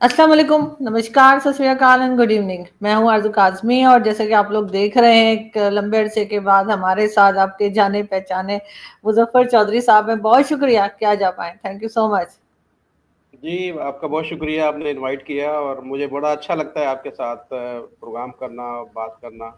अस्सलाम वालेकुम, नमस्कार, सत श्री अकाल एंड गुड इवनिंग। मैं हूं आरज़ू काज़मी और जैसे कि आप लोग देख रहे हैं एक लंबे अरसे के बाद हमारे साथ आपके जाने पहचाने मुजफ्फर चौधरी साहब हैं। बहुत शुक्रिया कि आज आप आए। Thank you so much. जी, आपका बहुत शुक्रिया आपने इनवाइट किया और मुझे बड़ा अच्छा लगता है आपके साथ प्रोग्राम करना, बात करना।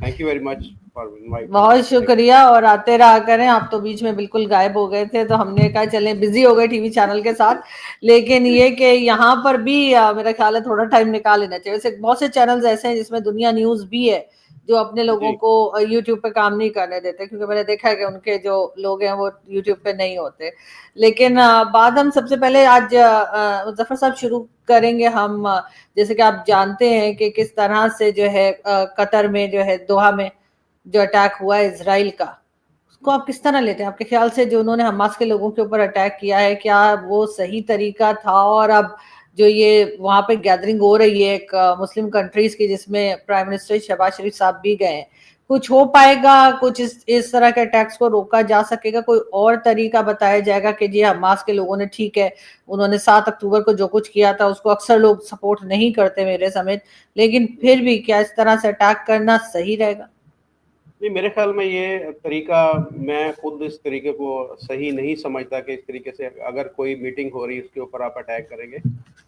Thank you very much for inviting me. बहुत थैंक यू। शुक्रिया और आते रहा करें। आप तो बीच में बिल्कुल गायब हो गए थे तो हमने कहा चले बिजी हो गए टीवी चैनल के साथ, लेकिन ये कि यहाँ पर भी मेरा ख्याल है थोड़ा टाइम निकाल लेना चाहिए। वैसे बहुत से चैनल्स ऐसे हैं जिसमें दुनिया न्यूज भी है जो अपने लोगों जी, को यूट्यूब पे काम नहीं करने देते, क्योंकि मैंने देखा है कि उनके जो लोग हैं वो यूट्यूब पे नहीं होते। लेकिन बात हम सबसे पहले आज मुजफ्फर साहब शुरू करेंगे हम जैसे कि आप जानते हैं कि किस तरह से जो है कतर में जो है दोहा में जो अटैक हुआ है इसराइल का, उसको आप किस तरह लेते हैं? आपके ख्याल से जो उन्होंने हमास के लोगों के ऊपर अटैक किया है, क्या वो सही तरीका था? और अब जो ये वहां पे गैदरिंग हो रही है एक मुस्लिम कंट्रीज की जिसमें प्राइम मिनिस्टर शहबाज शरीफ साहब भी गए हैं, कुछ हो पाएगा? कुछ इस तरह के अटैक्स को रोका जा सकेगा? कोई और तरीका बताया जाएगा कि जी हमास के लोगों ने, ठीक है उन्होंने 7 अक्टूबर को जो कुछ किया था उसको अक्सर लोग सपोर्ट नहीं करते मेरे समेत, लेकिन फिर भी क्या इस तरह से अटैक करना सही रहेगा? नहीं मेरे ख्याल में ये तरीका, मैं खुद इस तरीके को सही नहीं समझता कि इस तरीके से अगर कोई मीटिंग हो रही है उसके ऊपर आप अटैक करेंगे।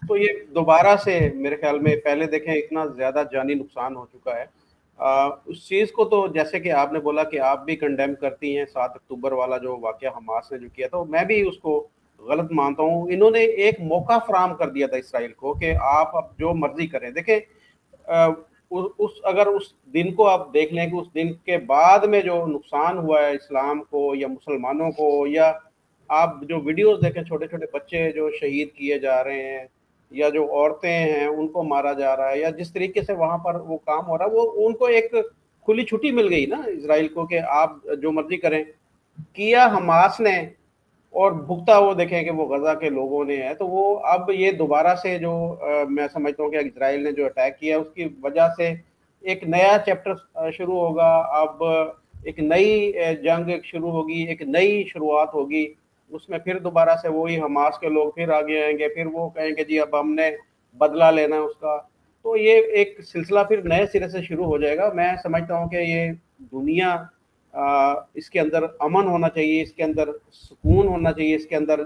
तो ये दोबारा से मेरे ख्याल में, पहले देखें इतना ज़्यादा जानी नुकसान हो चुका है। उस चीज़ को तो जैसे कि आपने बोला कि आप भी कंडेम करती हैं 7 अक्टूबर वाला जो वाक़या हमास ने जो किया था, मैं भी उसको गलत मानता हूँ। इन्होंने एक मौका फ़राहम कर दिया था इसराइल को कि आप अब जो मर्ज़ी करें। देखें, अ, उस अगर उस दिन को आप देख लें कि उस दिन के बाद में जो नुकसान हुआ है इस्लाम को या मुसलमानों को, या आप जो वीडियोज़ देखें छोटे-छोटे बच्चे जो शहीद किए जा रहे हैं, या जो औरतें हैं उनको मारा जा रहा है, या जिस तरीके से वहाँ पर वो काम हो रहा है, वो उनको एक खुली छुट्टी मिल गई ना इज़राइल को कि आप जो मर्ज़ी करें। किया हमास ने और भुगता वो देखें कि वो गज़ा के लोगों ने है। तो वो अब ये दोबारा से जो मैं समझता हूँ कि इज़राइल ने जो अटैक किया उसकी वजह से एक नया चैप्टर शुरू होगा। अब एक नई जंग एक शुरू होगी, एक नई शुरुआत होगी। उसमें फिर दोबारा से वही हमास के लोग फिर आगे आएँगे, फिर वो कहेंगे जी अब हमने बदला लेना है उसका। तो ये एक सिलसिला फिर नए सिरे से शुरू हो जाएगा। मैं समझता हूँ कि ये दुनिया, इसके अंदर अमन होना चाहिए, इसके अंदर सुकून होना चाहिए, इसके अंदर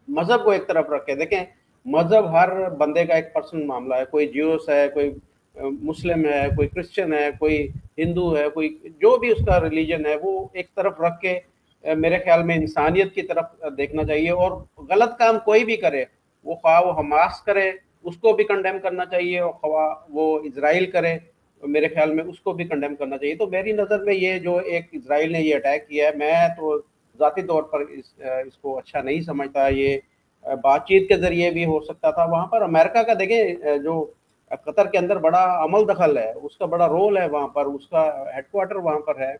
मज़हब को एक तरफ रखें। देखें, मज़हब हर बंदे का एक पर्सनल मामला है। कोई ज्यूस है, कोई मुस्लिम है, कोई क्रिश्चियन है, कोई हिंदू है, कोई जो भी उसका रिलीजन है, वो एक तरफ रख के मेरे ख़्याल में इंसानियत की तरफ देखना चाहिए। और गलत काम कोई भी करे, वो ख़्वाह वो हमास करे, उसको भी कंडेम करना चाहिए, और ख़्वाह वो इज़राइल करे, मेरे ख़्याल में उसको भी कंडेम करना चाहिए। तो मेरी नज़र में ये जो एक इज़राइल ने ये अटैक किया है, मैं तो ज़ाती तौर पर इसको अच्छा नहीं समझता। ये बातचीत के ज़रिए भी हो सकता था। वहाँ पर अमेरिका का देखें, जो कतर के अंदर बड़ा अमल दखल है, उसका बड़ा रोल है वहाँ पर, उसका हेडक्वार्टर वहाँ पर है,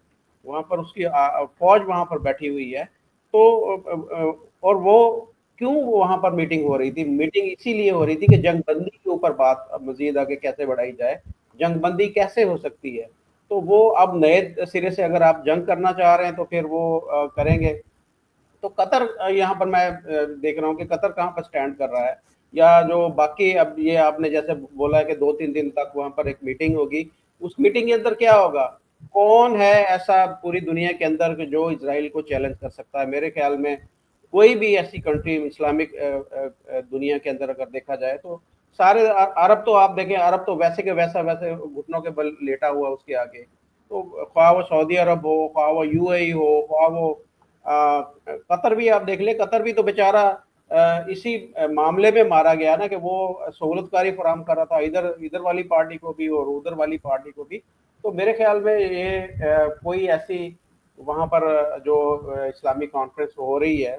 वहाँ पर उसकी फ़ौज वहाँ पर बैठी हुई है। तो और वो क्यों वहाँ पर मीटिंग हो रही थी? मीटिंग इसीलिए हो रही थी कि जंगबंदी के ऊपर बात मज़ीद आगे कैसे बढ़ाई जाए, जंगबंदी कैसे हो सकती है। तो वो अब नए सिरे से अगर आप जंग करना चाह रहे हैं तो फिर वो करेंगे। तो कतर, यहाँ पर मैं देख रहा हूँ कि कतर कहाँ पर स्टैंड कर रहा है, या जो बाकी, अब ये आपने जैसे बोला है कि 2-3 दिन तक वहाँ पर एक मीटिंग होगी, उस मीटिंग के अंदर क्या होगा? कौन है ऐसा पूरी दुनिया के अंदर कि जो इज़राइल को चैलेंज कर सकता है? मेरे ख्याल में कोई भी ऐसी कंट्री इस्लामिक दुनिया के अंदर अगर देखा जाए तो सारे अरब, तो आप देखें अरब तो वैसे के वैसा वैसे घुटनों के बल लेटा हुआ उसके आगे। तो ख्वाह वो सऊदी अरब हो, ख्वाह वो यूएई हो, ख्वाह वो कतर भी आप देख लें, कतर भी तो बेचारा इसी मामले में मारा गया ना कि वो सहूलतकारी फराहम कर रहा था इधर इधर वाली पार्टी को भी और उधर वाली पार्टी को भी। तो मेरे ख्याल में ये कोई ऐसी वहाँ पर जो इस्लामिक कॉन्फ्रेंस हो रही है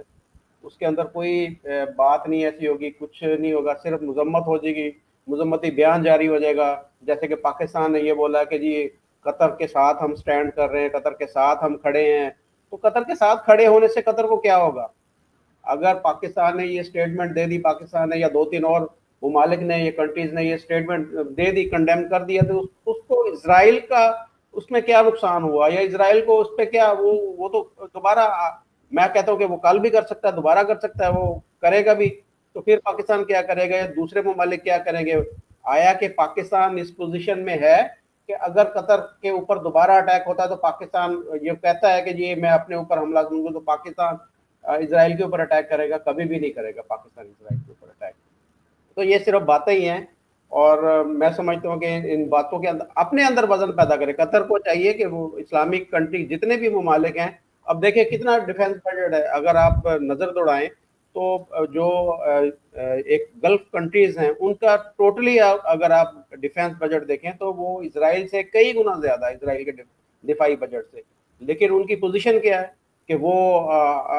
उसके अंदर कोई बात नहीं ऐसी होगी, कुछ नहीं होगा, सिर्फ मजम्मत हो जाएगी, मजम्मती बयान जारी हो जाएगा। जैसे कि पाकिस्तान ने ये बोला कि जी कतर के साथ हम स्टैंड कर रहे हैं, कतर के साथ हम खड़े हैं। तो कतर के साथ खड़े होने से कतर को क्या होगा? अगर पाकिस्तान ने ये स्टेटमेंट दे दी, पाकिस्तान ने या 2-3 और ममालिक ने, ये कंट्रीज ने ये स्टेटमेंट दे दी, कंडेम कर दिया, तो उसको इसराइल का उसमें क्या नुकसान हुआ, या इसराइल को उस पर क्या, वो तो दोबारा, मैं कहता हूँ कि वो कल भी कर सकता है, दोबारा कर सकता है, वो करेगा भी। तो फिर पाकिस्तान क्या करेगा, दूसरे ममालिक क्या करेंगे? आया कि पाकिस्तान इस पोजीशन में है कि अगर कतर के ऊपर दोबारा अटैक होता है तो पाकिस्तान ये कहता है कि जी मैं अपने ऊपर हमला करूंगा, तो पाकिस्तान इसराइल के ऊपर अटैक करेगा? कभी भी नहीं करेगा पाकिस्तान इसराइल के ऊपर अटैक। तो ये सिर्फ बातें ही हैं, और मैं समझता हूँ कि इन बातों के अंदर अपने अंदर वजन पैदा करे। कतर को चाहिए कि वो इस्लामिक कंट्री जितने भी ममालिक हैं, अब देखिए कितना डिफेंस बजट है, अगर आप नज़र दौड़ाएं तो जो एक गल्फ कंट्रीज हैं उनका टोटली अगर आप डिफेंस बजट देखें तो वो इसराइल से कई गुना ज़्यादा है, इसराइल के दिफाई बजट से। लेकिन उनकी पोजीशन क्या है कि वो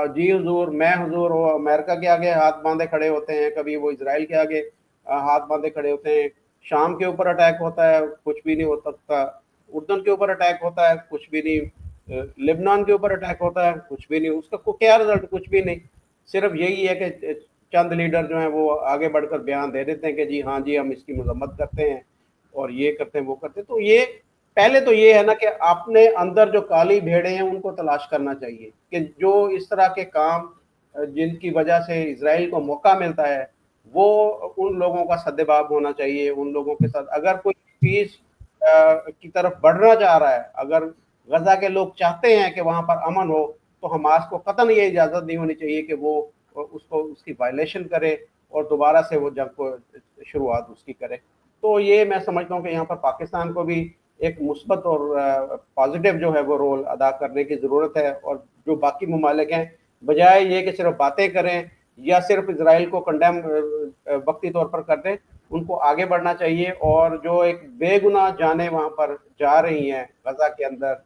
जी हुजूर मैं हुजूर, वो अमेरिका के आगे हाथ बांधे खड़े होते हैं, कभी वो इसराइल के आगे हाथ बांधे खड़े होते हैं। शाम के ऊपर अटैक होता है, कुछ भी नहीं हो सकता। उर्दन के ऊपर अटैक होता है, कुछ भी नहीं। लेबनान के ऊपर अटैक होता है, कुछ भी नहीं। उसका क्या रिजल्ट? कुछ भी नहीं। सिर्फ यही है कि चंद लीडर जो हैं वो आगे बढ़कर बयान दे देते हैं कि जी हाँ जी हम इसकी मजम्मत करते हैं और ये करते हैं वो करते हैं। तो ये पहले तो ये है ना कि अपने अंदर जो काली भेड़े हैं उनको तलाश करना चाहिए कि जो इस तरह के काम जिनकी वजह से इसराइल को मौका मिलता है, वो उन लोगों का सद्देबाब होना चाहिए। उन लोगों के साथ अगर कोई पीस की तरफ बढ़ना चाह रहा है, अगर गजा के लोग चाहते हैं कि वहां पर अमन हो, तो हमास को कतई ये इजाजत नहीं होनी चाहिए कि वो उसको उसकी वायलेशन करे और दोबारा से वो जंग को शुरुआत उसकी करे। तो ये मैं समझता हूँ कि यहाँ पर पाकिस्तान को भी एक मुस्बत और पॉजिटिव जो है वो रोल अदा करने की ज़रूरत है, और जो बाकी ममालिक हैं बजाय ये कि सिर्फ बातें करें या सिर्फ इसराइल को कंडेम वक्ती तौर पर कर दें, उनको आगे बढ़ना चाहिए। और जो एक बेगुनाह जानें वहाँ पर जा रही हैं गजा के अंदर,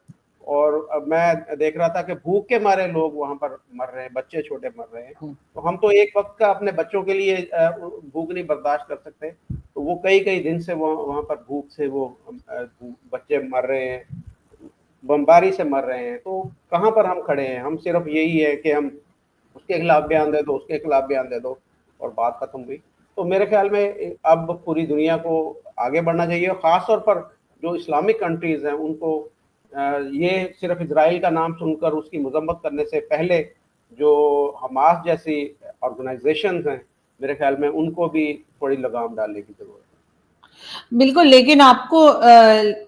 और अब मैं देख रहा था कि भूख के मारे लोग वहाँ पर मर रहे हैं, बच्चे छोटे मर रहे हैं। तो हम तो एक वक्त का अपने बच्चों के लिए भूख नहीं बर्दाश्त कर सकते, तो वो कई कई दिन से वो वहाँ पर भूख से वो बच्चे मर रहे हैं, बमबारी से मर रहे हैं। तो कहाँ पर हम खड़े हैं? हम सिर्फ यही है कि हम उसके खिलाफ बयान दे दो, उसके खिलाफ बयान दे दो, और बात खत्म हुई। तो मेरे ख्याल में अब पूरी दुनिया को आगे बढ़ना चाहिए, और ख़ास तौर पर जो इस्लामिक कंट्रीज़ हैं उनको ये सिर्फ इजराइल का नाम सुनकर उसकी मजम्मत करने से पहले जो हमास जैसी ऑर्गेनाइजेशंस हैं, मेरे ख्याल में उनको भी थोड़ी लगाम डालने की ज़रूरत है। बिल्कुल, लेकिन आपको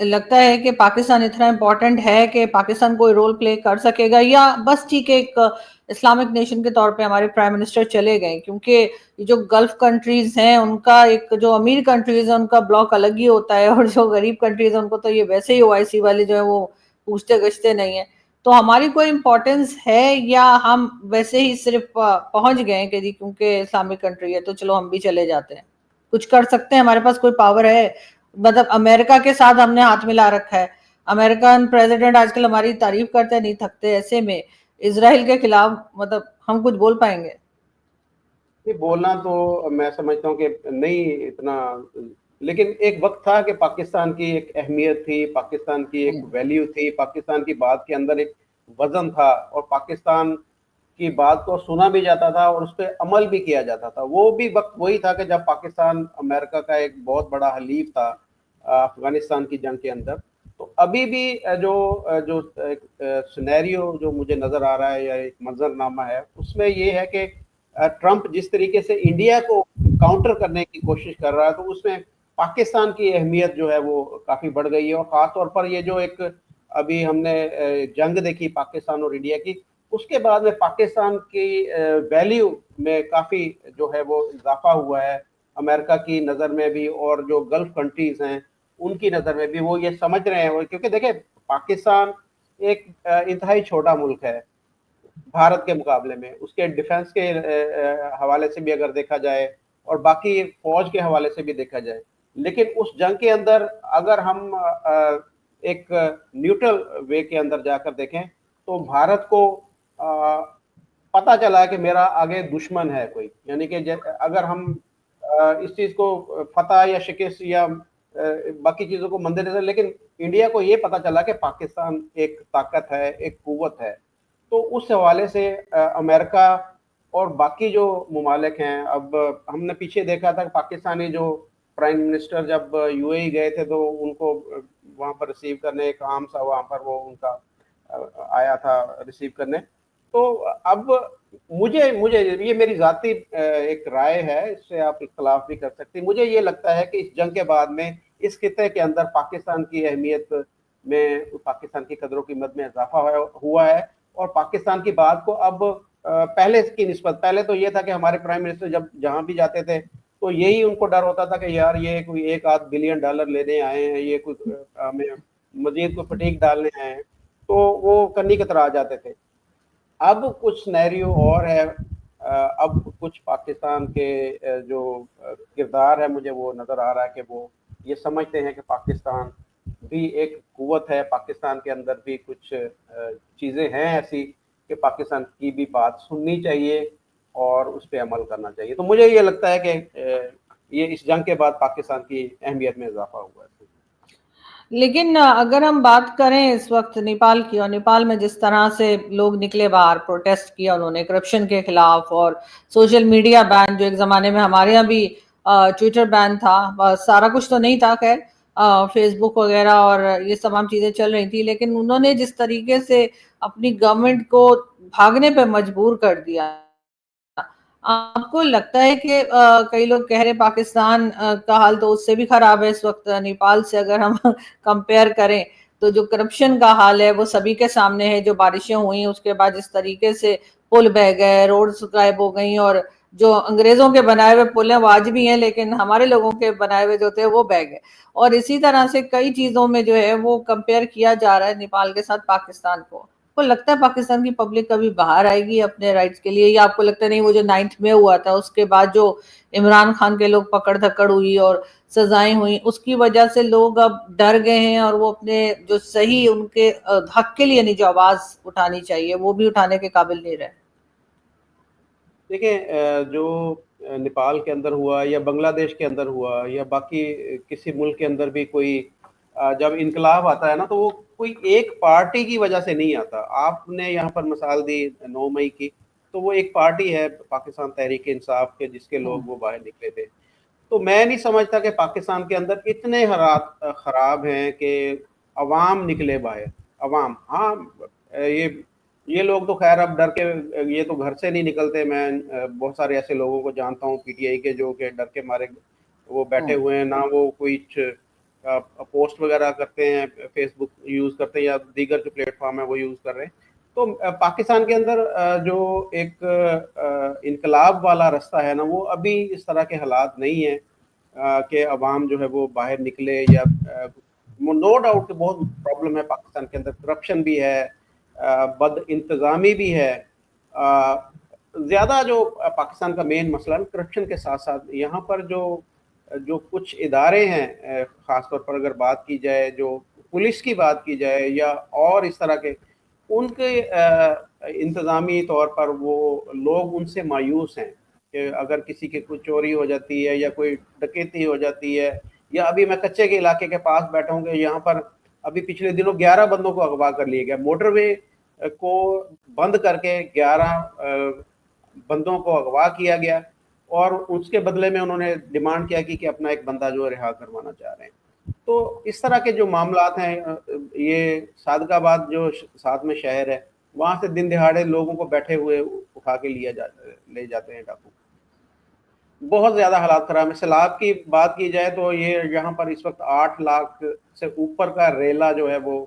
लगता है कि पाकिस्तान इतना इम्पोर्टेंट है कि पाकिस्तान कोई रोल प्ले कर सकेगा, या बस ठीक है एक इस्लामिक नेशन के तौर पे हमारे प्राइम मिनिस्टर चले गए? क्योंकि जो गल्फ कंट्रीज हैं उनका एक, जो अमीर कंट्रीज है उनका ब्लॉक अलग ही होता है, और जो गरीब कंट्रीज है उनको तो ये वैसे ही ओआईसी वाले जो है वो पूछते गछते नहीं है। तो हमारी कोई इम्पोर्टेंस है, या हम वैसे ही सिर्फ पहुंच गए कि जी क्योंकि इस्लामिक कंट्री है तो चलो हम भी चले जाते हैं? कुछ कर सकते हैं? हमारे पास कोई पावर है? मतलब अमेरिका के साथ हमने हाथ मिला रखा है, अमेरिकन प्रेसिडेंट आजकल हमारी तारीफ करते नहीं थकते, ऐसे में इजराइल के खिलाफ मतलब हम कुछ बोल पाएंगे? ये बोलना तो मैं समझता हूँ कि नहीं इतना, लेकिन एक वक्त था कि पाकिस्तान की एक अहमियत थी, पाकिस्तान की एक वैल्यू थी, पाकिस्तान की बात के अंदर एक वजन था, और पाकिस्तान की बात को सुना भी जाता था और उस पर अमल भी किया जाता था। वो भी वक्त वही था कि जब पाकिस्तान अमेरिका का एक बहुत बड़ा हलीफ था अफगानिस्तान की जंग के अंदर। तो अभी भी जो जो एक सिनेरियो जो मुझे नज़र आ रहा है या एक मंजरनामा है, उसमें ये है कि ट्रंप जिस तरीके से इंडिया को काउंटर करने की कोशिश कर रहा है, तो उसमें पाकिस्तान की अहमियत जो है वो काफ़ी बढ़ गई है। और ख़ास तौर पर ये जो एक अभी हमने जंग देखी पाकिस्तान और इंडिया की, उसके बाद में पाकिस्तान की वैल्यू में काफ़ी जो है वो इजाफा हुआ है, अमेरिका की नज़र में भी और जो गल्फ कंट्रीज़ हैं उनकी नज़र में भी। वो ये समझ रहे हैं, क्योंकि देखें पाकिस्तान एक इंतहाई छोटा मुल्क है भारत के मुकाबले में, उसके डिफेंस के हवाले से भी अगर देखा जाए और बाकी फौज के हवाले से भी देखा जाए। लेकिन उस जंग के अंदर अगर हम एक न्यूट्रल वे के अंदर जाकर देखें तो भारत को पता चला है कि मेरा आगे दुश्मन है कोई, यानी कि अगर हम इस चीज़ को फतह या शिकस्त या बाकी चीज़ों को मद्देनजर, लेकिन इंडिया को ये पता चला कि पाकिस्तान एक ताकत है, एक कुव्वत है। तो उस हवाले से अमेरिका और बाकी जो ममालिक हैं, अब हमने पीछे देखा था कि पाकिस्तानी जो प्राइम मिनिस्टर जब यूएई गए थे तो उनको वहाँ पर रिसीव करने, एक आम सा वहाँ पर वो उनका आया था रिसीव करने। तो अब मुझे मुझे ये मेरी ज़ाती एक राय है, इससे आप इख्तिलाफ भी कर सकते हैं। मुझे ये लगता है कि इस जंग के बाद में इस खित्ते के अंदर पाकिस्तान की अहमियत में, पाकिस्तान की कदर-ओ-कीमत में इज़ाफ़ा हुआ है, और पाकिस्तान की बात को अब पहले की निस्बत, पहले तो ये था कि हमारे प्राइम मिनिस्टर जब जहाँ भी जाते थे, तो यही उनको डर होता था कि यार ये कोई 1 आध बिलियन डॉलर लेने आए हैं, ये कुछ हमें मज़ीद कोई फटीक डालने आए हैं, तो वो कन्नी कतरा जाते थे। अब कुछ सिनेरियो और है, अब कुछ पाकिस्तान के जो किरदार है, मुझे वो नज़र आ रहा है कि वो ये समझते हैं कि पाकिस्तान भी एक क़ुव्वत है, पाकिस्तान के अंदर भी कुछ चीज़ें हैं ऐसी कि पाकिस्तान की भी बात सुननी चाहिए और उस पे अमल करना चाहिए। तो मुझे ये लगता है कि ये इस जंग के बाद पाकिस्तान की अहमियत में इज़ाफ़ा हुआ है। लेकिन अगर हम बात करें इस वक्त नेपाल की, और नेपाल में जिस तरह से लोग निकले बाहर, प्रोटेस्ट किया उन्होंने करप्शन के खिलाफ, और सोशल मीडिया बैन, जो एक ज़माने में हमारे यहाँ भी ट्विटर बैन था, सारा कुछ तो नहीं था खैर, फेसबुक वगैरह और ये तमाम चीज़ें चल रही थी, लेकिन उन्होंने जिस तरीके से अपनी गवर्नमेंट को भागने पे मजबूर कर दिया, आपको लगता है कि कई लोग कह रहे हैं पाकिस्तान का हाल तो उससे भी खराब है इस वक्त, नेपाल से अगर हम कंपेयर करें, तो जो करप्शन का हाल है वो सभी के सामने है। जो बारिशें हुई उसके बाद जिस तरीके से पुल बह गए, रोड्स गायब हो गई, और जो अंग्रेजों के बनाए हुए पुल हैं वो आज भी हैं, लेकिन हमारे लोगों के बनाए हुए जो थे वो बह गए। और इसी तरह से कई चीजों में जो है वो कंपेयर किया जा रहा है नेपाल के साथ पाकिस्तान को लगता है पाकिस्तान की पब्लिक कभी बाहर आएगी अपने राइट्स के लिए, या आपको लगता नहीं वो जो 9th में हुआ था उसके बाद जो इमरान खान के लोग पकड़ धकड़ हुई और सजाएं हुई, उसकी वजह से लोग अब डर गए हैं और वो अपने जो सही उनके हक के लिए नहीं, जो आवाज उठानी चाहिए वो भी उठाने के काबिल नहीं रहे? देखिए, जो नेपाल के अंदर हुआ या बांग्लादेश के अंदर हुआ या बाकी किसी मुल्क के अंदर भी कोई जब इनकलाब आता है ना, तो वो कोई एक पार्टी की वजह से नहीं आता। आपने यहाँ पर मिसाल दी 9 मई की, तो वो एक पार्टी है पाकिस्तान तहरीक इंसाफ के, जिसके लोग वो बाहर निकले थे। तो मैं नहीं समझता कि पाकिस्तान के अंदर इतने हालात ख़राब हैं कि अवाम निकले बाहर। अवाम, हाँ, ये लोग तो खैर अब डर के, ये तो घर से नहीं निकलते। मैं बहुत सारे ऐसे लोगों को जानता हूँ पीटीआई के, जो कि डर के मारे वो बैठे हुए हैं, ना वो कोई पोस्ट वगैरह करते हैं, फेसबुक यूज़ करते हैं या दीगर जो प्लेटफॉर्म है वो यूज़ कर रहे हैं। तो पाकिस्तान के अंदर जो एक इनकलाब वाला रास्ता है ना, वो अभी इस तरह के हालात नहीं है कि अवाम जो है वो बाहर निकले, या नो डाउट बहुत प्रॉब्लम है पाकिस्तान के अंदर, करप्शन भी है, बद इंतज़ामी भी है। ज़्यादा जो पाकिस्तान का मेन मसला है करप्शन के साथ साथ यहाँ पर जो जो कुछ इदारे हैं, ख़ास तौर पर अगर बात की जाए, जो पुलिस की बात की जाए या और इस तरह के, उनके इंतज़ामी तौर पर वो लोग उनसे मायूस हैं कि अगर किसी की कोई चोरी हो जाती है या कोई डकैती हो जाती है, या अभी मैं कच्चे के इलाके के पास बैठा हूँ कि यहाँ पर अभी पिछले दिनों 11 बंदों को अगवा कर लिया गया। मोटरवे को बंद करके 11 बंदों को अगवा किया गया, और उसके बदले में उन्होंने डिमांड किया कि अपना एक बंदा जो है रिहा करवाना चाह रहे हैं। तो इस तरह के जो मामलात हैं, ये सादकाबाद जो साथ में शहर है, वहाँ से दिन दिहाड़े लोगों को बैठे हुए उठा के ले जाते हैं डाकू। बहुत ज़्यादा हालात ख़राब है। सैलाब की बात की जाए तो ये यहाँ पर इस वक्त 8 लाख से ऊपर का रेला जो है वो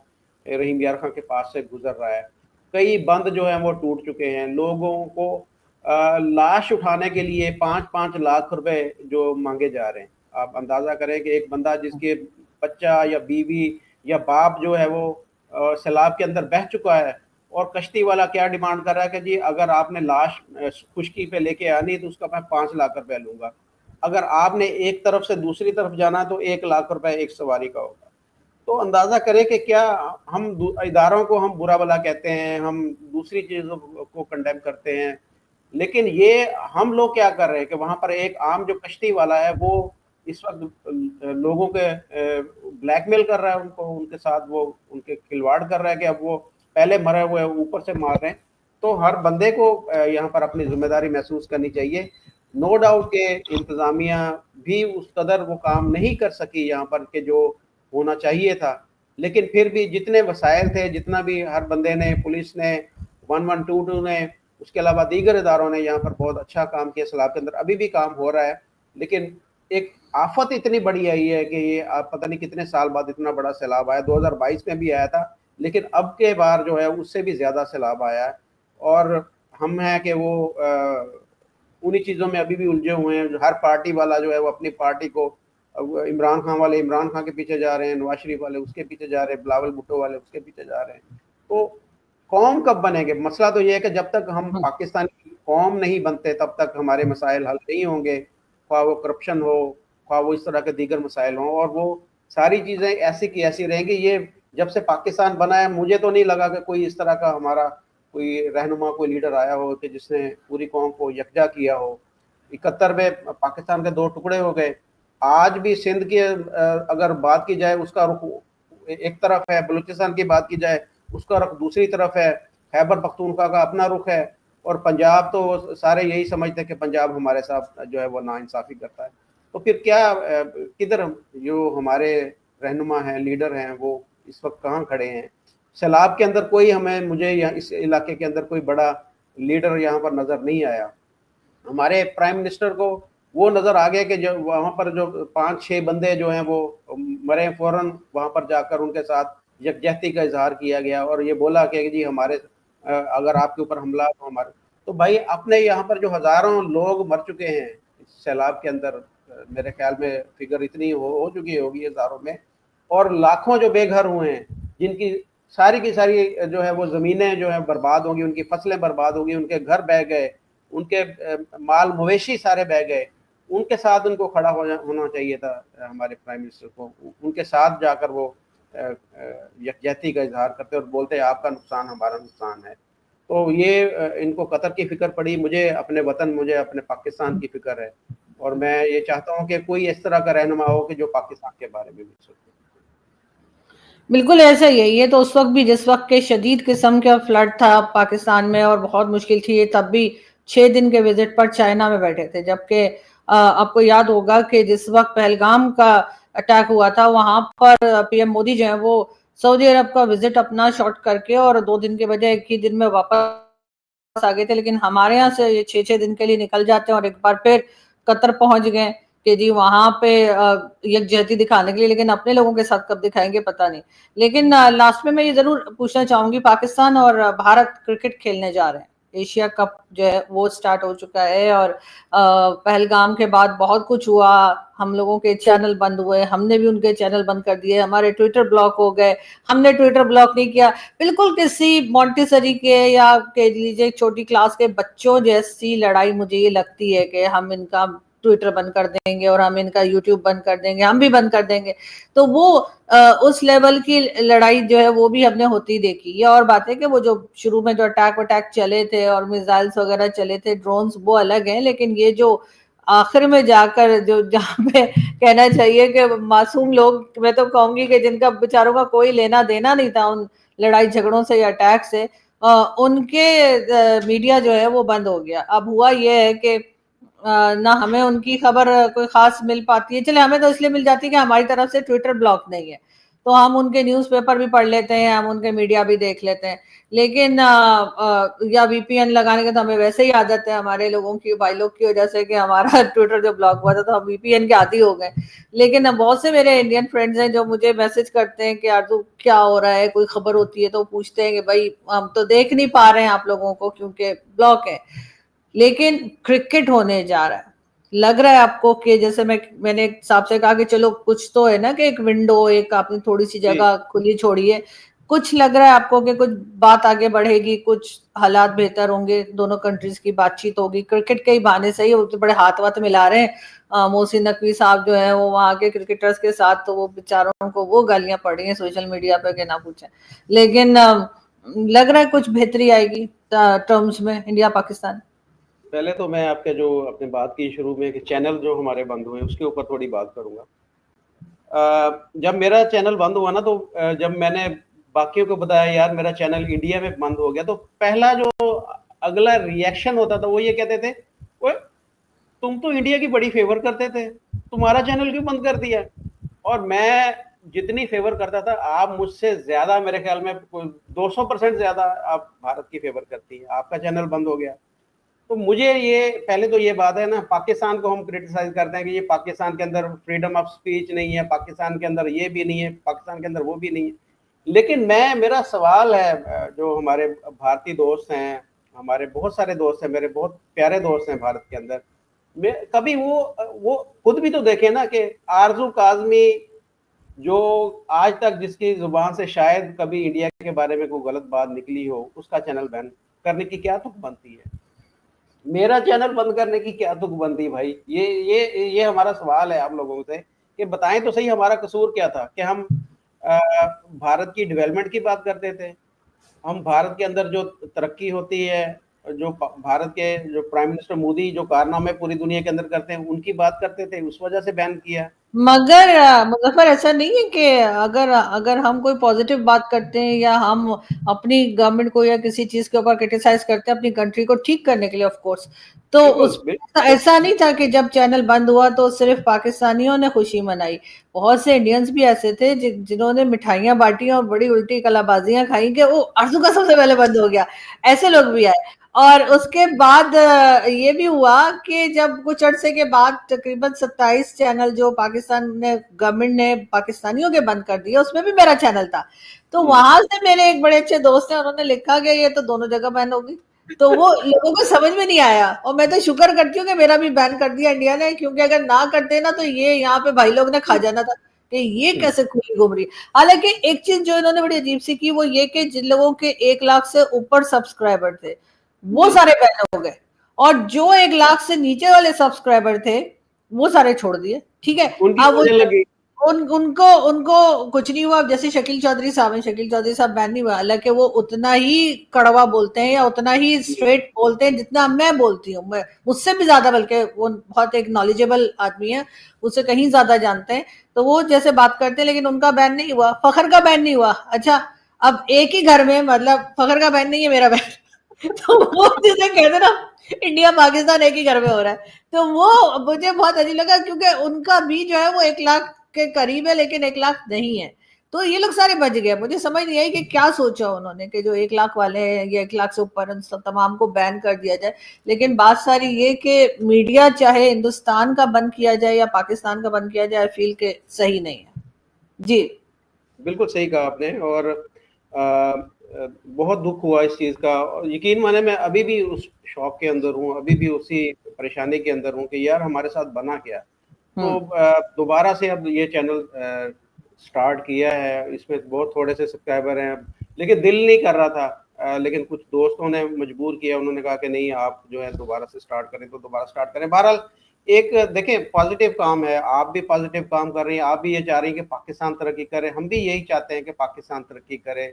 रहीम यार खां के पास से गुजर रहा है। कई बंद जो हैं वो टूट चुके हैं। लोगों को लाश उठाने के लिए 5-5 लाख रुपए जो मांगे जा रहे हैं। आप अंदाज़ा करें कि एक बंदा जिसके बच्चा या बीवी या बाप जो है वो सैलाब के अंदर बह चुका है, और कश्ती वाला क्या डिमांड कर रहा है कि जी अगर आपने लाश खुश्की पे लेके आनी है तो उसका मैं 5 लाख रुपए लूँगा। अगर आपने एक तरफ से दूसरी तरफ जाना है तो 1 लाख रुपए एक सवारी का होगा। तो अंदाज़ा करें कि क्या हम इदारों को हम बुरा भला कहते हैं, हम दूसरी चीज़ों को कंडेम करते हैं, लेकिन ये हम लोग क्या कर रहे हैं कि वहाँ पर एक आम जो कश्ती वाला है वो इस वक्त लोगों के ब्लैकमेल कर रहा है, उनको, उनके साथ वो उनके खिलवाड़ कर रहा है कि अब वो पहले मरे हुए ऊपर से मार रहे हैं। तो हर बंदे को यहाँ पर अपनी जिम्मेदारी महसूस करनी चाहिए। नो डाउट के इंतज़ामिया भी उस कदर वो काम नहीं कर सकी यहाँ पर कि जो होना चाहिए था, लेकिन फिर भी जितने वसाइल थे, जितना भी हर बंदे ने, पुलिस ने, 112 ने उसके अलावा दीगर इदारों ने यहाँ पर बहुत अच्छा काम किया सैलाब के अंदर, अभी भी काम हो रहा है। लेकिन एक आफत इतनी बड़ी आई है कि ये पता नहीं कितने साल बाद इतना बड़ा सैलाब आया। 2022 में भी आया था, लेकिन अब के बार जो है उससे भी ज़्यादा सैलाब आया है। और हम हैं कि वो उन्हीं चीज़ों में अभी भी उलझे हुए हैं। हर पार्टी वाला जो है वो अपनी पार्टी को, इमरान खान वाले इमरान खान के पीछे जा रहे हैं, नवाज शरीफ वाले उसके पीछे जा रहे हैं, बिलावल भुट्टो वाले उसके पीछे जा रहे हैं। तो कौम कब बनेंगे? मसला तो ये है कि जब तक हम पाकिस्तानी कौम नहीं बनते तब तक हमारे मसाइल हल नहीं होंगे, ख्वाह वो करप्शन हो, ख्वाह वो इस तरह के दीगर मसाइल हों, और वो सारी चीज़ें ऐसी की ऐसी रहेंगी। ये जब से पाकिस्तान बना है मुझे तो नहीं लगा कि कोई इस तरह का हमारा कोई रहनुमा, कोई लीडर आया हो कि जिसने पूरी कौम को यकजा किया हो। 71 में पाकिस्तान के 2 टुकड़े हो गए। आज भी सिंध की अगर बात की जाए उसका रुख एक तरफ है, बलूचिस्तान की बात की जाए उसका रुख दूसरी तरफ है, खैबर पख्तूनख्वा का अपना रुख है, और पंजाब तो सारे यही समझते हैं कि पंजाब हमारे साथ जो है वो नाइंसाफ़ी करता है। तो फिर क्या किधर जो हमारे रहनुमा हैं, लीडर हैं, वो इस वक्त कहाँ खड़े हैं? सैलाब के अंदर कोई मुझे यहाँ इस इलाके के अंदर कोई बड़ा लीडर यहाँ पर नज़र नहीं आया। हमारे प्राइम मिनिस्टर को वो नज़र आ गया कि जो वहाँ पर जो 5-6 बंदे जो हैं वो मरे, फ़ौरन वहाँ पर जाकर उनके साथ यकजहती का इजहार किया गया और ये बोला कि जी हमारे अगर आपके ऊपर हमला तो हमारे, तो भाई अपने यहाँ पर जो हज़ारों लोग मर चुके हैं इस सैलाब के अंदर, मेरे ख्याल में फिगर इतनी हो चुकी होगी हज़ारों में, और लाखों जो बेघर हुए हैं, जिनकी सारी की सारी जो है वो ज़मीनें जो है बर्बाद होंगी, उनकी फसलें बर्बाद होंगी, उनके घर बह गए, उनके माल मवेशी सारे बह गए, उनके साथ उनको खड़ा होना चाहिए था हमारे प्राइम मिनिस्टर को। उनके साथ जाकर वो यकजहती का इजहार करते और बोलते आपका नुकसान हमारा नुकसान है। तो ये इनको कतर की फिक्र पड़ी, मुझे अपने वतन, मुझे अपने पाकिस्तान की फिक्र है, और मैं ये चाहता हूँ कि कोई इस तरह का रहनुमा हो कि जो पाकिस्तान के बारे में भी सोचे। बिल्कुल ऐसा ही है। ये तो उस वक्त भी जिस वक्त के शदीद किस्म का फ्लड था पाकिस्तान में और बहुत मुश्किल थी, ये तब भी 6 दिन के विजिट पर चाइना में बैठे थे। जबकि आपको याद होगा कि जिस वक्त पहलगाम का अटैक हुआ था वहां पर पीएम मोदी जो है वो सऊदी अरब का विजिट अपना शॉर्ट करके और 2 दिन के बजाय 1 ही दिन में वापस आ गए थे। लेकिन हमारे यहाँ से ये 6-6 दिन के लिए निकल जाते हैं और एक बार फिर कतर पहुंच गए कि जी वहां पे यकजहती दिखाने के लिए, लेकिन अपने लोगों के साथ कब दिखाएंगे पता नहीं। लेकिन लास्ट में मैं ये जरूर पूछना चाहूंगी, पाकिस्तान और भारत क्रिकेट खेलने जा रहे हैं, एशिया कप जो है वो स्टार्ट हो चुका है और पहलगाम के बाद बहुत कुछ हुआ, हम लोगों के चैनल बंद हुए, हमने भी उनके चैनल बंद कर दिए, हमारे ट्विटर ब्लॉक हो गए, हमने ट्विटर ब्लॉक नहीं किया। बिल्कुल किसी मॉन्टेसरी के या कह लीजिए छोटी क्लास के बच्चों जैसी लड़ाई मुझे ये लगती है कि हम इनका ट्विटर बंद कर देंगे और हम इनका यूट्यूब बंद कर देंगे, हम भी बंद कर देंगे। तो वो उस लेवल की लड़ाई जो है वो भी हमने होती देखी। ये और बात है कि वो जो शुरू में जो अटैक चले थे और मिसाइल्स वगैरह चले थे, ड्रोन्स, वो अलग हैं, लेकिन ये जो आखिर में जाकर जो जहाँ पे कहना चाहिए कि मासूम लोग, मैं तो कहूंगी कि जिनका बेचारों का कोई लेना देना नहीं था उन लड़ाई झगड़ों से या अटैक से, उनके मीडिया जो है वो बंद हो गया। अब हुआ ये है कि ना हमें उनकी खबर कोई खास मिल पाती है। चले हमें तो इसलिए मिल जाती है कि हमारी तरफ से ट्विटर ब्लॉक नहीं है, तो हम उनके न्यूज़पेपर भी पढ़ लेते हैं, हम उनके मीडिया भी देख लेते हैं। लेकिन या वीपीएन लगाने के तो हमें वैसे ही आदत है हमारे लोगों की, भाई लोग की वजह से कि हमारा ट्विटर जो ब्लॉक हुआ था तो हम वीपीएन के आदी हो गए। लेकिन बहुत से मेरे इंडियन फ्रेंड्स हैं जो मुझे मैसेज करते हैं कि यार तू क्या हो रहा है, कोई खबर होती है तो पूछते हैं कि भाई हम तो देख नहीं पा रहे हैं आप लोगों को क्योंकि ब्लॉक है। लेकिन क्रिकेट होने जा रहा है, लग रहा है आपको कि जैसे मैंने एक साहब से कहा कि चलो कुछ तो है ना कि एक विंडो, एक आपने थोड़ी सी जगह खुली छोड़ी है, कुछ लग रहा है आपको कि कुछ बात आगे बढ़ेगी, कुछ हालात बेहतर होंगे, दोनों कंट्रीज की बातचीत होगी क्रिकेट के ही बहाने से ही? वो तो बड़े हाथ वाथ मिला रहे हैं मोहसिन नकवी साहब जो है वो वहां के क्रिकेटर्स के साथ, तो वो बेचारों को वो गालियां पड़ रही हैं सोशल मीडिया पे कि ना पूछें। लेकिन लग रहा है कुछ बेहतरी आएगी टर्म्स में इंडिया पाकिस्तान। पहले तो मैं आपके जो अपने बात की शुरू में कि चैनल जो हमारे बंद हुए उसके ऊपर थोड़ी बात करूंगा। जब मेरा चैनल बंद हुआ ना, तो जब मैंने बाकियों को बताया यार मेरा चैनल इंडिया में बंद हो गया, तो पहला जो अगला रिएक्शन होता था वो ये कहते थे, ओए तुम तो इंडिया की बड़ी फेवर करते थे, तुम्हारा चैनल क्यों बंद कर दिया? और मैं जितनी फेवर करता था, आप मुझसे ज्यादा मेरे ख्याल में 200% ज्यादा आप भारत की फेवर करती है। आपका चैनल बंद हो गया, तो मुझे ये पहले तो ये बात है ना, पाकिस्तान को हम क्रिटिसाइज करते हैं कि ये पाकिस्तान के अंदर फ्रीडम ऑफ स्पीच नहीं है, पाकिस्तान के अंदर ये भी नहीं है, पाकिस्तान के अंदर वो भी नहीं है। लेकिन मेरा सवाल है, जो हमारे भारतीय दोस्त हैं, हमारे बहुत सारे दोस्त हैं, मेरे बहुत प्यारे दोस्त हैं भारत के अंदर, कभी वो खुद भी तो देखे ना कि आरजू काजमी जो आज तक जिसकी जुबान से शायद कभी इंडिया के बारे में कोई गलत बात निकली हो, उसका चैनल बैन करने की क्या तुक बनती है? मेरा चैनल बंद करने की क्या तुक बनती है भाई? ये हमारा सवाल है आप लोगों से कि बताएं तो सही, हमारा कसूर क्या था कि हम भारत की डेवलपमेंट की बात करते थे, हम भारत के अंदर जो तरक्की होती है, जो भारत के जो प्राइम मिनिस्टर मोदी जो कारनामे पूरी दुनिया के अंदर करते हैं, उनकी बात करते थे, उस वजह से बैन किया। मगर मुजफ्फर, ऐसा नहीं है कि अगर अगर हम कोई पॉजिटिव बात करते हैं या हम अपनी गवर्नमेंट को या किसी चीज के ऊपर क्रिटिसाइज करते हैं अपनी कंट्री को ठीक करने के लिए, ऑफ कोर्स, तो बिल्कुल उस बिल्कुल। ऐसा नहीं था कि जब चैनल बंद हुआ तो सिर्फ पाकिस्तानियों ने खुशी मनाई। बहुत से इंडियंस भी ऐसे थे जिन्होंने मिठाइयां बांटी और बड़ी उल्टी कलाबाजियां खाई कि वो आरज़ू का सबसे पहले बंद हो गया। ऐसे लोग भी आए। और उसके बाद ये भी हुआ कि जब कुछ अरसे के बाद तकरीबन 27 चैनल जो पाकिस्तान ने गवर्नमेंट ने पाकिस्तानियों के बंद कर दिए, उसमें भी मेरा चैनल था। तो वहां से मेरे एक बड़े अच्छे दोस्त हैं, उन्होंने लिखा कि ये तो दोनों जगह बैन होगी। तो वो लोगों को समझ में नहीं आया, और मैं तो शुक्र करती हूँ कि मेरा भी बैन कर दिया इंडिया ने, क्योंकि अगर ना करते ना तो ये यहाँ पे भाई लोग ने खा जाना था कि ये कैसे खुली घूम रही। हालांकि एक चीज जो इन्होंने बड़ी अजीब सी की वो ये कि जिन लोगों के 1 लाख से ऊपर सब्सक्राइबर थे वो सारे बैन हो गए, और जो 1 लाख से नीचे वाले सब्सक्राइबर थे वो सारे छोड़ दिए। ठीक है। उनकी अब वजह लगी। उनको उनको कुछ नहीं हुआ। जैसे शकील चौधरी साहब हैं, शकील चौधरी साहब बैन नहीं हुआ, हालांकि वो उतना ही कड़वा बोलते हैं या उतना ही स्ट्रेट बोलते हैं जितना मैं बोलती हूँ, मैं मुझसे भी ज्यादा, बल्कि वो बहुत एक नॉलेजेबल आदमी है, उससे कहीं ज्यादा जानते हैं। तो वो जैसे बात करते हैं, लेकिन उनका बैन नहीं हुआ। फखर का बैन नहीं हुआ। अच्छा, अब एक ही घर में, मतलब फखर का बैन नहीं है, मेरा बैन तो वो जिसे कहते ना, इंडिया पाकिस्तान एक ही घर में हो रहा है, तो वो मुझे बहुत अजीब लगा, क्योंकि उनका भी जो है वो 1 लाख के करीब है, लेकिन 1 लाख नहीं है। तो ये लोग सारे बच गए। मुझे समझ नहीं आई कि क्या सोचा उन्होंने कि जो 1 लाख वाले हैं या 1 लाख से ऊपर उन सब तमाम को बैन कर दिया जाए। लेकिन बात सारी ये कि मीडिया चाहे हिंदुस्तान का बंद किया जाए या पाकिस्तान का बंद किया जाए, फील के सही नहीं है। जी बिल्कुल सही कहा आपने। और बहुत दुख हुआ इस चीज़ का, और यकीन माने मैं अभी भी उस शौक के अंदर हूँ, अभी भी उसी परेशानी के अंदर हूँ कि यार हमारे साथ बना क्या। तो दोबारा से अब ये चैनल स्टार्ट किया है, इसमें बहुत थोड़े से सब्सक्राइबर हैं, लेकिन दिल नहीं कर रहा था, लेकिन कुछ दोस्तों ने मजबूर किया, उन्होंने कहा कि नहीं आप जो है दोबारा से स्टार्ट करें, तो दोबारा स्टार्ट करें। बहरहाल एक देखें पॉजिटिव काम है, आप भी पॉजिटिव काम कर रही हैं, आप भी ये चाह रही हैं कि पाकिस्तान तरक्की करे, हम भी यही चाहते हैं कि पाकिस्तान तरक्की करे,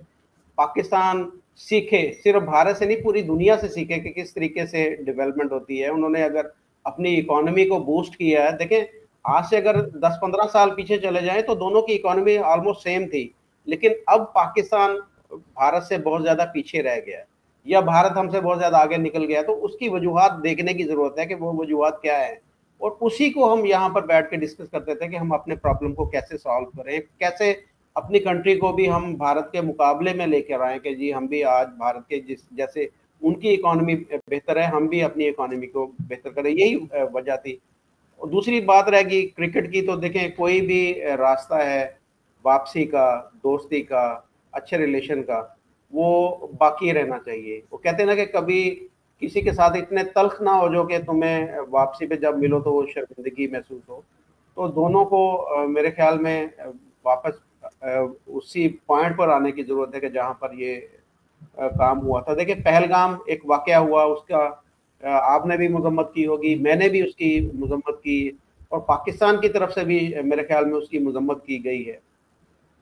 पाकिस्तान सीखे, सिर्फ भारत से नहीं पूरी दुनिया से सीखे कि किस तरीके से डेवलपमेंट होती है। उन्होंने अगर अपनी इकोनॉमी को बूस्ट किया है, देखें आज से अगर 10-15 साल पीछे चले जाएं तो दोनों की इकोनॉमी ऑलमोस्ट सेम थी, लेकिन अब पाकिस्तान भारत से बहुत ज्यादा पीछे रह गया है, या भारत हमसे बहुत ज्यादा आगे निकल गया। तो उसकी वजूहात देखने की जरूरत है कि वो वजूहात क्या है, और उसी को हम यहाँ पर बैठ के डिस्कस करते थे कि हम अपने प्रॉब्लम को कैसे सॉल्व करें, कैसे अपनी कंट्री को भी हम भारत के मुकाबले में लेकर आए कि जी हम भी आज भारत के जिस जैसे उनकी इकोनॉमी बेहतर है, हम भी अपनी इकोनॉमी को बेहतर करें। यही वजह थी। और दूसरी बात रहेगी क्रिकेट की, तो देखें कोई भी रास्ता है वापसी का, दोस्ती का, अच्छे रिलेशन का, वो बाकी रहना चाहिए। वो कहते हैं ना कि कभी किसी के साथ इतने तल्ख ना हो जो कि तुम्हें वापसी पे जब मिलो तो वो शर्मिंदगी महसूस हो। तो दोनों को मेरे ख्याल में वापस उसी पॉइंट पर आने की जरूरत है कि जहाँ पर ये काम हुआ था। देखिए पहलगाम एक वाकया हुआ, उसका आपने भी मजम्मत की होगी, मैंने भी उसकी मजम्मत की, और पाकिस्तान की तरफ से भी मेरे ख्याल में उसकी मजम्मत की गई है।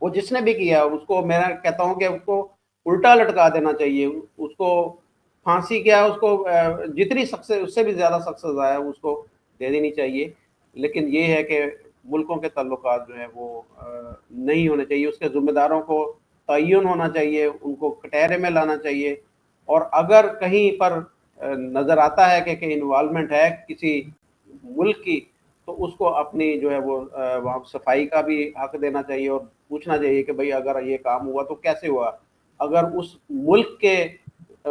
वो जिसने भी किया उसको मैं कहता हूँ कि उसको उल्टा लटका देना चाहिए, उसको फांसी क्या, उसको जितनी सख्त उससे भी ज़्यादा सख्त सज़ा है उसको दे देनी चाहिए। लेकिन ये है कि मुल्कों के ताल्लुकात जो है वो नहीं होने चाहिए, उसके ज़िम्मेदारों को तयन होना चाहिए, उनको कटहरे में लाना चाहिए। और अगर कहीं पर नज़र आता है कि इन्वॉल्वमेंट है किसी मुल्क की, तो उसको अपनी जो है वो वहाँ सफाई का भी हक देना चाहिए, और पूछना चाहिए कि भाई अगर ये काम हुआ तो कैसे हुआ, अगर उस मुल्क के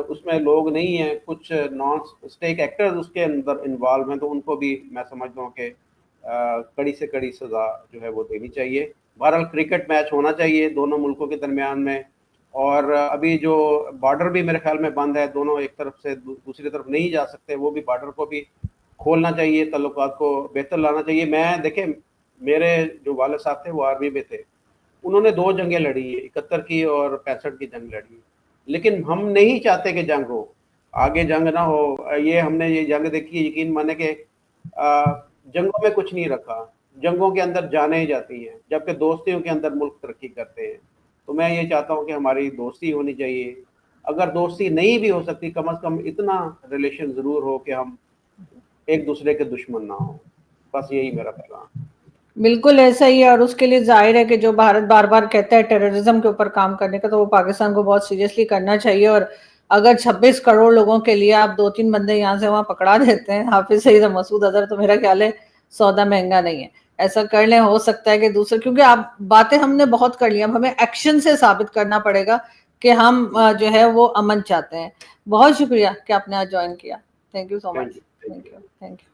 उसमें लोग नहीं हैं, कुछ नॉन स्टेक एक्टर्स उसके अंदर इन्वॉल्व हैं, तो उनको भी मैं समझता हूँ कि कड़ी से कड़ी सज़ा जो है वो देनी चाहिए। बहरहाल क्रिकेट मैच होना चाहिए दोनों मुल्कों के दरमियान में, और अभी जो बॉर्डर भी मेरे ख्याल में बंद है, दोनों एक तरफ से दूसरी तरफ नहीं जा सकते, वो भी बॉर्डर को भी खोलना चाहिए, ताल्लुकात को बेहतर लाना चाहिए। मैं देखें, मेरे जो वाले साहब थे वो आर्मी में थे, उन्होंने 2 जंगें लड़ी है, 71 की और 65 की जंग लड़ी, लेकिन हम नहीं चाहते कि जंग हो, आगे जंग ना हो। ये हमने ये जंग देखी है, यकीन माने कि जंगों में कुछ नहीं रखा, जंगों के अंदर जाने ही जाती हैं, जबकि दोस्तियों के अंदर मुल्क तरक्की करते हैं। तो मैं ये चाहता हूँ कि हमारी दोस्ती होनी चाहिए, अगर दोस्ती नहीं भी हो सकती, कम से कम इतना रिलेशन ज़रूर हो कि हम एक दूसरे के दुश्मन ना हो। बस यही मेरा पैगाम। बिल्कुल ऐसा ही है, और उसके लिए जाहिर है कि जो भारत बार बार कहता है टेररिज्म के ऊपर काम करने का, तो वो पाकिस्तान को बहुत सीरियसली करना चाहिए। और अगर 26 करोड़ लोगों के लिए आप 2-3 बंदे यहाँ से वहाँ पकड़ा देते हैं, हाफिज सईद और मसूद अजहर, तो मेरा ख्याल है सौदा महंगा नहीं है। ऐसा कर लें, हो सकता है कि दूसरे, क्योंकि आप बातें हमने बहुत कर ली, अब हमें एक्शन से साबित करना पड़ेगा कि हम जो है वो अमन चाहते हैं। बहुत शुक्रिया कि आपने आज ज्वाइन किया। Thank you so much. Thank you. Thank you.